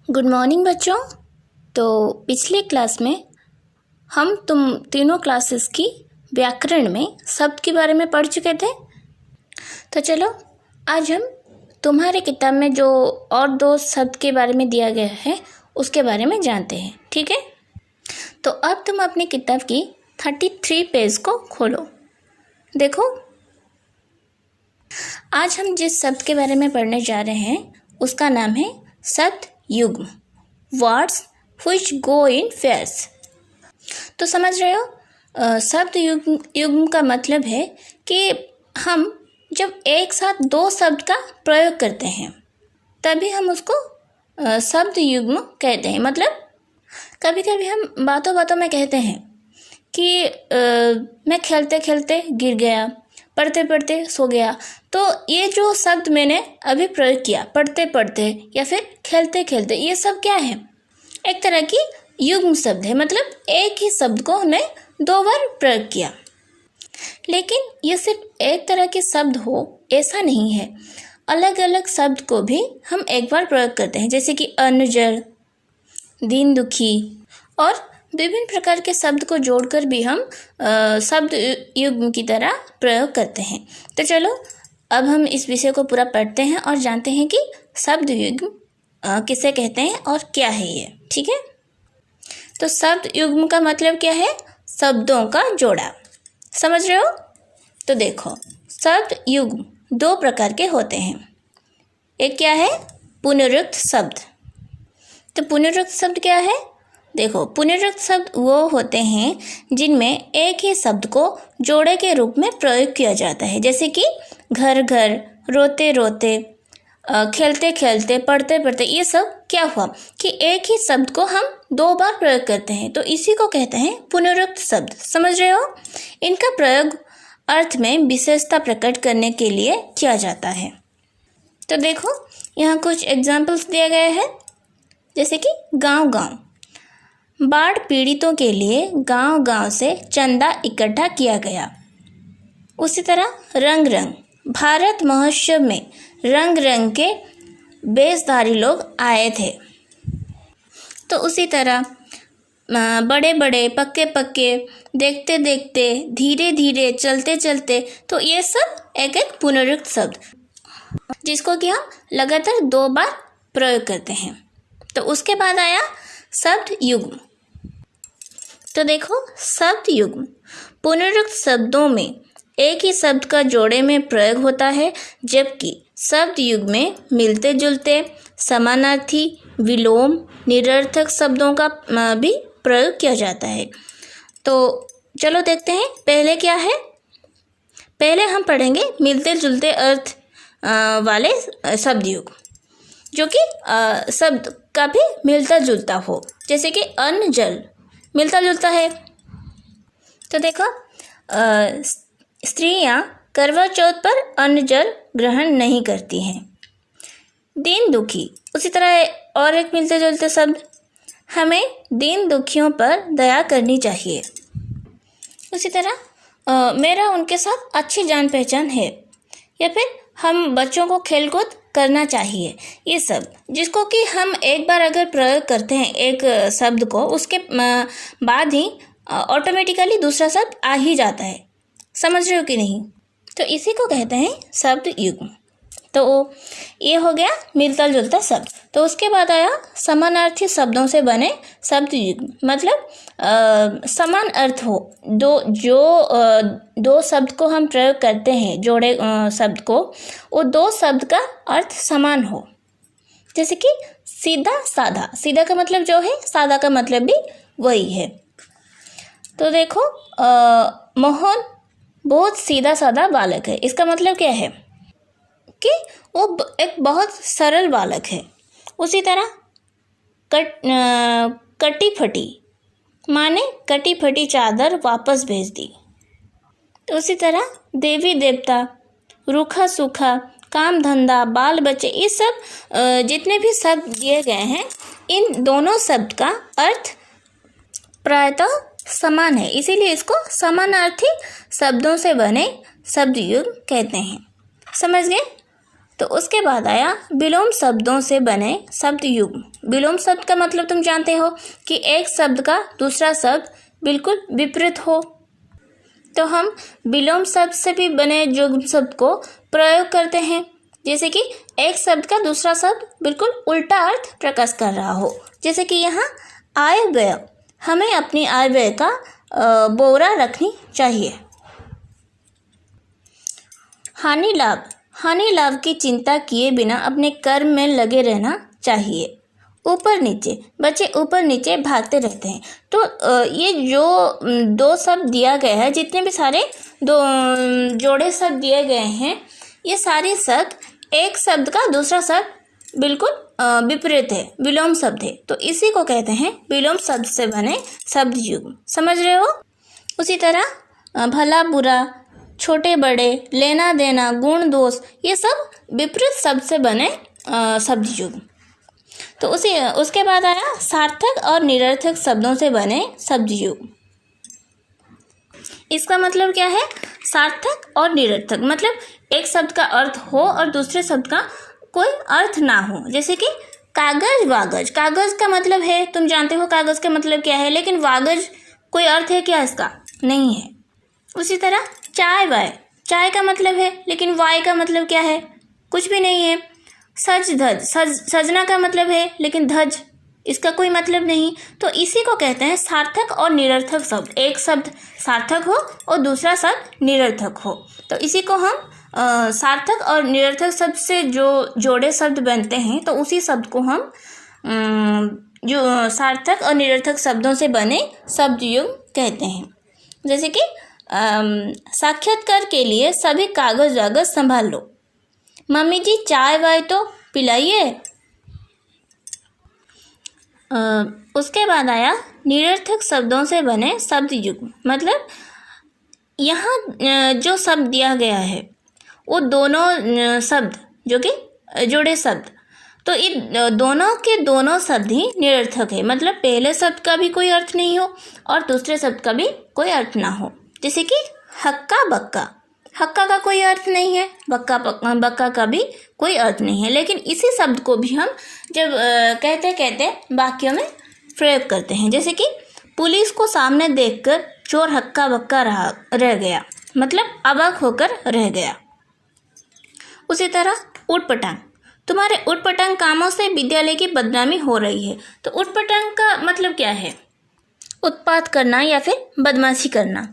Good morning बच्चों। तो पिछले क्लास में हम तुम तीनों क्लासेस की व्याकरण में शब्द के बारे में पढ़ चुके थे। तो चलो आज हम तुम्हारे किताब में जो और दो शब्द के बारे में दिया गया है उसके बारे में जानते हैं, ठीक है। तो अब तुम अपनी किताब की 33 पेज को खोलो। देखो, आज हम जिस शब्द के बारे में पढ़ने जा रहे हैं उसका नाम है शब्द युग्म, words which go in pairs। तो समझ रहे हो, शब्द युग्म का मतलब है कि हम जब एक साथ दो शब्द का प्रयोग करते हैं तभी हम उसको शब्द युग्म कहते हैं। मतलब कभी कभी हम बातों बातों में कहते हैं कि मैं खेलते खेलते गिर गया, पढ़ते पढ़ते सो गया। तो ये जो शब्द मैंने अभी प्रयोग किया, पढ़ते पढ़ते या फिर खेलते खेलते, ये सब क्या है? एक तरह की युग्म शब्द है। मतलब एक ही शब्द को हमने दो बार प्रयोग किया। लेकिन ये सिर्फ एक तरह के शब्द हो ऐसा नहीं है, अलग अलग शब्द को भी हम एक बार प्रयोग करते हैं, जैसे कि अन्न जल, दीन दुखी और विभिन्न प्रकार के शब्द को जोड़कर भी हम शब्द युग्म की तरह प्रयोग करते हैं। तो चलो अब हम इस विषय को पूरा पढ़ते हैं और जानते हैं कि शब्द युग्म किसे कहते हैं और क्या है ये, ठीक है। तो शब्द युग्म का मतलब क्या है? शब्दों का जोड़ा। समझ रहे हो? तो देखो, शब्द युग्म दो प्रकार के होते हैं। एक क्या है? पुनरुक्त शब्द। तो पुनरुक्त शब्द क्या है? देखो, पुनरुक्त शब्द वो होते हैं जिनमें एक ही शब्द को जोड़े के रूप में प्रयोग किया जाता है, जैसे कि घर घर, रोते रोते, खेलते खेलते, पढ़ते पढ़ते। ये सब क्या हुआ कि एक ही शब्द को हम दो बार प्रयोग करते हैं, तो इसी को कहते हैं पुनरुक्त शब्द। समझ रहे हो? इनका प्रयोग अर्थ में विशेषता प्रकट करने के लिए किया जाता है। तो देखो, यहाँ कुछ एग्जाम्पल्स दिए गए हैं, जैसे कि गांव गांव, बाढ़ पीड़ितों के लिए गांव गांव से चंदा इकट्ठा किया गया। उसी तरह रंग रंग, भारत महोत्सव में रंग रंग के वेशधारी लोग आए थे। तो उसी तरह बड़े बड़े, पक्के पक्के, देखते देखते, धीरे धीरे, चलते चलते। तो ये सब एक एक पुनरुक्त शब्द जिसको कि हम लगातार दो बार प्रयोग करते हैं। तो उसके बाद आया शब्द युग्म। तो देखो, शब्द युग्म पुनरुक्त शब्दों में एक ही शब्द का जोड़े में प्रयोग होता है, जबकि शब्द युग्म में मिलते जुलते, समानार्थी, विलोम, निरर्थक शब्दों का भी प्रयोग किया जाता है। तो चलो देखते हैं पहले क्या है। पहले हम पढ़ेंगे मिलते जुलते अर्थ वाले शब्द युग्म, जो कि शब्द का भी मिलता जुलता हो, जैसे कि अन्न जल मिलता जुलता है। तो देखो, स्त्रियां करवा चौथ पर अन्न जल ग्रहण नहीं करती हैं। दीन दुखी, उसी तरह और एक मिलते जुलते शब्द, हमें दीन दुखियों पर दया करनी चाहिए। उसी तरह मेरा उनके साथ अच्छी जान पहचान है, या फिर हम बच्चों को खेलकूद करना चाहिए। ये सब जिसको कि हम एक बार अगर प्रयोग करते हैं एक शब्द को, उसके बाद ही ऑटोमेटिकली दूसरा शब्द आ ही जाता है। समझ रहे हो कि नहीं? तो इसी को कहते हैं शब्द युग्म। तो ये हो गया मिलता जुलता शब्द। तो उसके बाद आया समानार्थी शब्दों से बने शब्द युग्म। मतलब समान अर्थ हो, दो शब्द को हम प्रयोग करते हैं, जोड़े शब्द को, वो दो शब्द का अर्थ समान हो, जैसे कि सीधा साधा। सीधा का मतलब जो है, सादा का मतलब भी वही है। तो देखो, मोहन बहुत सीधा साधा बालक है। इसका मतलब क्या है कि वो एक बहुत सरल बालक है। उसी तरह कटी फटी, माने कटी फटी चादर वापस भेज दी। तो उसी तरह देवी देवता, रूखा सूखा, काम धंधा, बाल बच्चे, ये सब जितने भी शब्द दिए गए हैं, इन दोनों शब्द का अर्थ प्रायतः समान है, इसीलिए इसको समानार्थी शब्दों से बने शब्द युग्म कहते हैं। समझ गए? तो उसके बाद आया विलोम शब्दों से बने शब्द युग्म। विलोम शब्द का मतलब तुम जानते हो कि एक शब्द का दूसरा शब्द बिल्कुल विपरीत हो। तो हम विलोम शब्द से भी बने युग्म शब्द को प्रयोग करते हैं, जैसे कि एक शब्द का दूसरा शब्द बिल्कुल उल्टा अर्थ प्रकाश कर रहा हो। जैसे कि यहाँ आय व्यय, हमें अपनी आय व्यय का ब्यौरा रखनी चाहिए। हानि लाभ, हानि लाभ की चिंता किए बिना अपने कर्म में लगे रहना चाहिए। ऊपर नीचे, बच्चे ऊपर नीचे भागते रहते हैं। तो ये जो दो शब्द दिया गया है, जितने भी सारे दो जोड़े शब्द दिए गए हैं, ये सारे शब्द एक शब्द का दूसरा शब्द बिल्कुल विपरीत है, विलोम शब्द है। तो इसी को कहते हैं विलोम शब्द से बने शब्द युग्म। समझ रहे हो? उसी तरह भला बुरा, छोटे बड़े, लेना देना, गुण दोष, ये सब विपरीत शब्द से बने शब्द युग्म। तो उसके बाद आया सार्थक और निरर्थक शब्दों से बने शब्द युग्म। इसका मतलब क्या है? सार्थक और निरर्थक मतलब एक शब्द का अर्थ हो और दूसरे शब्द का कोई अर्थ ना हो। जैसे कि कागज वागज, कागज का मतलब है, तुम जानते हो कागज का मतलब क्या है, लेकिन वागज कोई अर्थ है क्या इसका? नहीं है। उसी तरह चाय वाय, चाय का मतलब है, लेकिन वाय का मतलब क्या है? कुछ भी नहीं है। सज धज, सजना का मतलब है, लेकिन धज इसका कोई मतलब नहीं। तो इसी को कहते हैं सार्थक और निरर्थक शब्द। एक शब्द सार्थक हो और दूसरा शब्द निरर्थक हो। तो इसी को हम सार्थक और निरर्थक शब्द से जो जोड़े शब्द बनते हैं, तो उसी शब्द को हम जो सार्थक और निरर्थक शब्दों से बने शब्द युग्म कहते हैं। जैसे कि साक्षात्कार के लिए सभी कागज वागज संभाल लो। मम्मी जी चाय वाय तो पिलाइए। उसके बाद आया निरर्थक शब्दों से बने शब्द युग्म। मतलब यहाँ जो शब्द दिया गया है वो दोनों शब्द जो कि जुड़े शब्द, तो इन दोनों के दोनों शब्द ही निरर्थक है। मतलब पहले शब्द का भी कोई अर्थ नहीं हो और दूसरे शब्द का भी कोई अर्थ ना हो। जैसे कि हक्का बक्का, हक्का का कोई अर्थ नहीं है, बक्का का भी कोई अर्थ नहीं है, लेकिन इसी शब्द को भी हम जब कहते कहते वाक्यों में प्रयोग करते हैं। जैसे कि पुलिस को सामने देखकर चोर हक्का बक्का रह गया, मतलब अवाक होकर रह गया। उसी तरह उटपटांग, तुम्हारे उटपटांग कामों से विद्यालय की बदनामी हो रही है। तो उटपटांग का मतलब क्या है? उत्पात करना या फिर बदमाशी करना।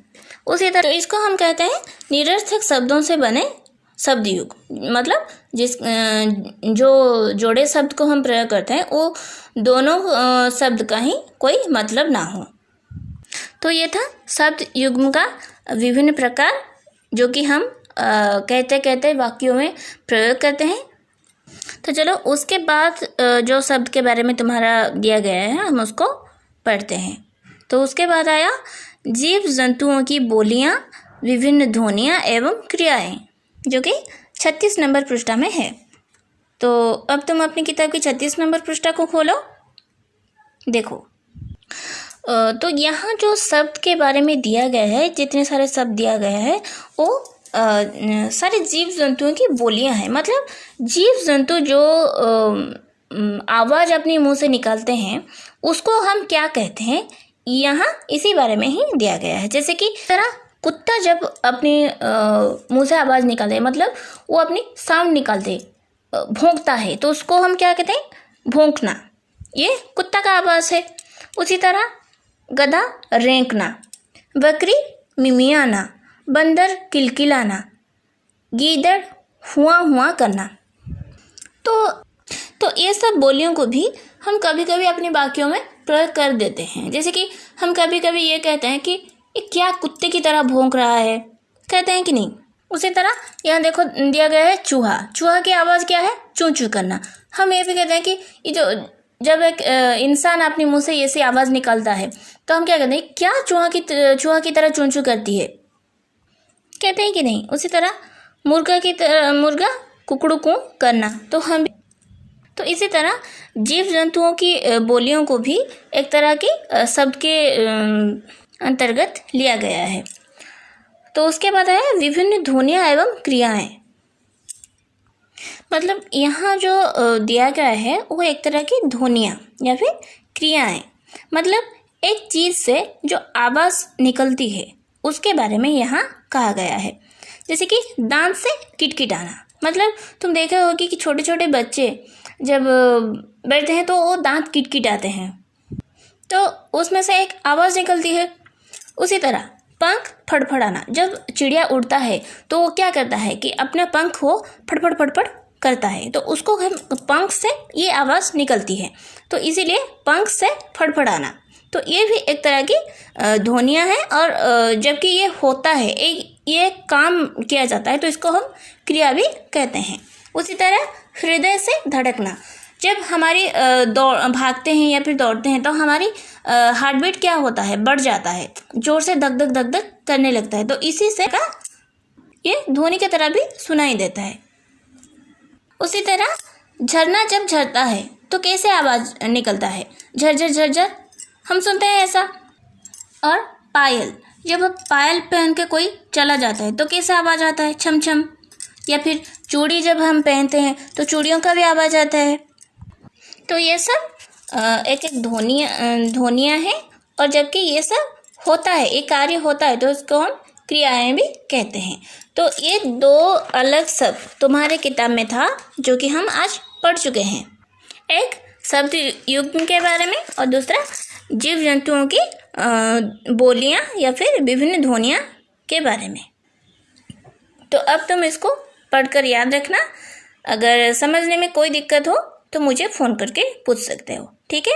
उसी तरह इसको हम कहते हैं निरर्थक शब्दों से बने शब्द युग्म। मतलब जो जोड़े शब्द को हम प्रयोग करते हैं वो दोनों शब्द का ही कोई मतलब ना हो। तो ये था शब्द युग्म का विभिन्न प्रकार, जो कि हम कहते कहते वाक्यों में प्रयोग करते हैं। तो चलो उसके बाद जो शब्द के बारे में तुम्हारा दिया गया है हम उसको पढ़ते हैं। तो उसके बाद आया जीव जंतुओं की बोलियां, विभिन्न ध्वनियां एवं क्रियाएं, जो कि 36 नंबर पृष्ठा में है। तो अब तुम अपनी किताब की 36 नंबर पृष्ठा को खोलो। देखो तो यहाँ जो शब्द के बारे में दिया गया है, जितने सारे शब्द दिया गया है वो सारे जीव जंतुओं की बोलियां हैं। मतलब जीव जंतु जो आवाज़ अपने मुंह से निकालते हैं उसको हम क्या कहते हैं, यहाँ इसी बारे में ही दिया गया है। जैसे कि तरह कुत्ता जब अपने मुंह से आवाज़ निकालते, मतलब वो अपनी साउंड निकालते, भौंकता है, तो उसको हम क्या कहते हैं? भौंकना। ये कुत्ता का आवाज़ है। उसी तरह गधा रेंकना, बकरी मिमियाना, बंदर किलकिलाना, गीदड़ हुआ हुआ करना। तो ये सब बोलियों को भी हम कभी कभी अपने वाक्यों में प्रयोग कर देते हैं। जैसे कि हम कभी कभी ये कहते हैं कि ये क्या कुत्ते की तरह भौंक रहा है, कहते हैं कि नहीं। उसी तरह यहाँ देखो दिया गया है चूहा, चूहा की आवाज़ क्या है? चूं चूं करना। हम ये भी कहते हैं कि ये जो जब एक इंसान अपने मुंह से ऐसी आवाज़ निकालता है तो हम क्या कहते हैं? क्या चूहा की तरह चूं चूं करती है, कहते हैं कि नहीं। उसी तरह मुर्गा कुकड़ू को करना। तो इसी तरह जीव जंतुओं की बोलियों को भी एक तरह की शब्द के अंतर्गत लिया गया है। तो उसके बाद है विभिन्न ध्वनियाँ एवं क्रियाएं। मतलब यहाँ जो दिया गया है वो एक तरह की ध्वनियाँ या फिर क्रियाएं, मतलब एक चीज़ से जो आवाज़ निकलती है उसके बारे में यहाँ कहा गया है। जैसे कि दांत से किटकिटाना, मतलब तुम देखे होगे कि छोटे छोटे बच्चे जब बैठते हैं तो वो दांत किटकिटाते हैं, तो उसमें से एक आवाज़ निकलती है। उसी तरह पंख फड़फड़ाना, जब चिड़िया उड़ता है तो वो क्या करता है कि अपने पंख को फड़फड़ फड़फड़ करता है, तो उसको हम पंख से ये आवाज़ निकलती है, तो इसीलिए पंख से फड़फड़ाना। तो ये भी एक तरह की ध्वनियाँ हैं, और जबकि ये होता है, ये काम किया जाता है, तो इसको हम क्रिया भी कहते हैं। उसी तरह हृदय से धड़कना, जब हमारी भागते हैं या फिर दौड़ते हैं तो हमारी हार्ट बीट क्या होता है, बढ़ जाता है, जोर से धक धक धक धक करने लगता है, तो इसी से का ये ध्वनि की तरह भी सुनाई देता है। उसी तरह झरना जब झरता है तो कैसे आवाज़ निकलता है, झरझर झरझर, हम सुनते हैं ऐसा। और पायल, जब पायल पहन के कोई चला जाता है तो कैसे आवाज़ आता है, छम छम। या फिर चूड़ी जब हम पहनते हैं तो चूड़ियों का भी आवाज़ आता है। तो ये सब एक एक ध्वनियाँ हैं, और जबकि ये सब होता है, एक कार्य होता है, तो इसको हम क्रियाएं भी कहते हैं। तो ये दो अलग शब्द तुम्हारे किताब में था जो कि हम आज पढ़ चुके हैं, एक शब्द युग्म के बारे में और दूसरा जीव जंतुओं की बोलियां या फिर विभिन्न ध्वनियाँ के बारे में। तो अब तुम इसको पढ़कर याद रखना। अगर समझने में कोई दिक्कत हो तो मुझे फ़ोन करके पूछ सकते हो, ठीक है।